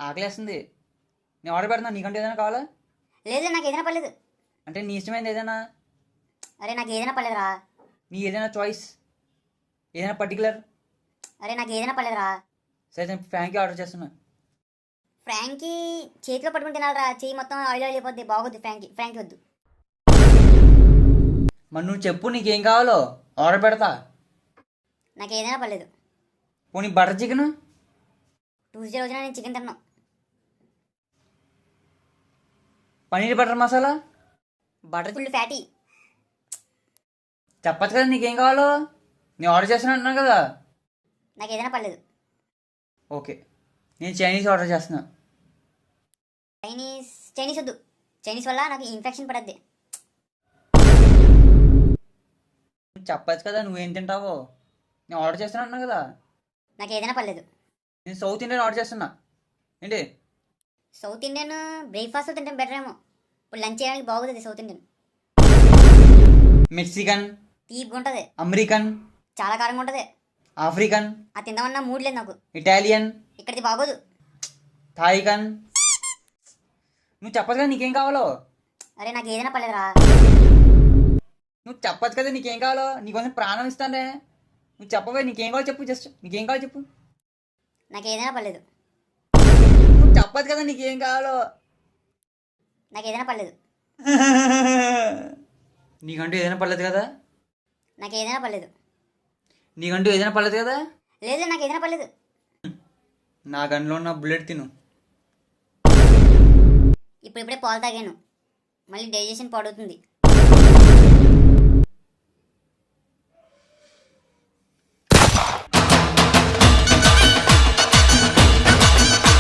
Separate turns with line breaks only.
ఆకలేస్తుంది. నేను ఆర్డర్ పెడుతున్నా. నీకంటే ఏదైనా కావాలా?
లేదు నాకు ఏదైనా పర్లేదు.
అంటే నీ ఇష్టమైంది ఏదైనా?
అరే నాకు ఏదైనా పర్లేదురా.
నీ ఏదైనా చాయిస్, ఏదైనా పర్టికులర్?
అరే నాకు ఏదైనా పర్లేదురా.
సరే నేను ఫ్రాంకీ ఆర్డర్ చేస్తున్నా.
ఫ్రాంకీ చేతిలో పట్టుకుని తినాలరా, చెయ్యి మొత్తం ఆయిల్ ఆయిల్ అయిపోద్ది, బాగోద్ది. ఫ్రాంకీ ఫ్రాంకీ వద్దు.
మరి నువ్వు చెప్పు నీకేం కావాలో, ఆర్డర్ పెడతా.
నాకు ఏదైనా పర్లేదు.
పోనీ బటర్ చికెన్?
ట్యూస్డే రోజున నేను చికెన్ తిన్నాను.
Paneer butter masala?
Butter full fatty.
చెప్పచ్చు కదా నీకేం కావాలో. నేను ఆర్డర్ చేస్తున్నా అంటున్నాను కదా.
నాకు ఏదైనా పర్లేదు.
ఓకే, నేను చైనీస్ ఆర్డర్ చేస్తున్నా.
చైనీస్ వద్దు. చైనీస్ వల్ల నాకు ఇన్ఫెక్షన్ పడద్ది.
చెప్పచ్చు కదా నువ్వేం తింటావో. నేను ఆర్డర్ చేస్తున్నా అంటున్నా కదా.
నాకు ఏదైనా పర్లేదు.
నేను సౌత్ ఇండియన్ ఆర్డర్ చేస్తున్నా. ఏంటి?
సౌత్ ఇండియన్ బ్రేక్ఫాస్ట్ తింటే బెటర్ ఏమో. ఇప్పుడు లంచ్ చేయడానికి బాగుంటుంది సౌత్ ఇండియన్.
మెక్సికన్,
తీపిగా ఉంటుంది,
అమెరికన్,
చాలా కారంగా ఉంటుంది.
ఆఫ్రికన్,
అది తిందామన్నా మూడ్ లేదు నాకు.
ఇటాలియన్,
ఇక్కడిది బాగోదు.
థాయికన్. నువ్వు చెప్పచ్చు కదా నీకేం కావాలో.
అరే నాకు ఏదైనా పర్లేదురా.
నువ్వు చెప్పచ్చు కదా నీకేం కావాలో. నీకోసం ప్రాణం ఇస్తానే. నువ్వు చెప్పవే నీకేం కావాలో చెప్పు. జస్ట్ నీకేం కావాలో చెప్పు.
నాకు ఏదైనా పర్లేదు.
నువ్వు చెప్పచ్చు కదా నీకేం కావాలో.
నాకు ఏదైనా పర్లేదు.
నీకంటూ ఏదైనా పర్లేదు కదా.
నాకు ఏదైనా పర్లేదు.
నీకంటూ ఏదైనా పర్లేదు కదా.
లేదు నాకు ఏదైనా పర్లేదు.
నా గన్లో ఉన్న బుల్లెట్ తిను.
ఇప్పుడిప్పుడే పాలు తాగాను, మళ్ళీ డైజెషన్ పాడవుతుంది.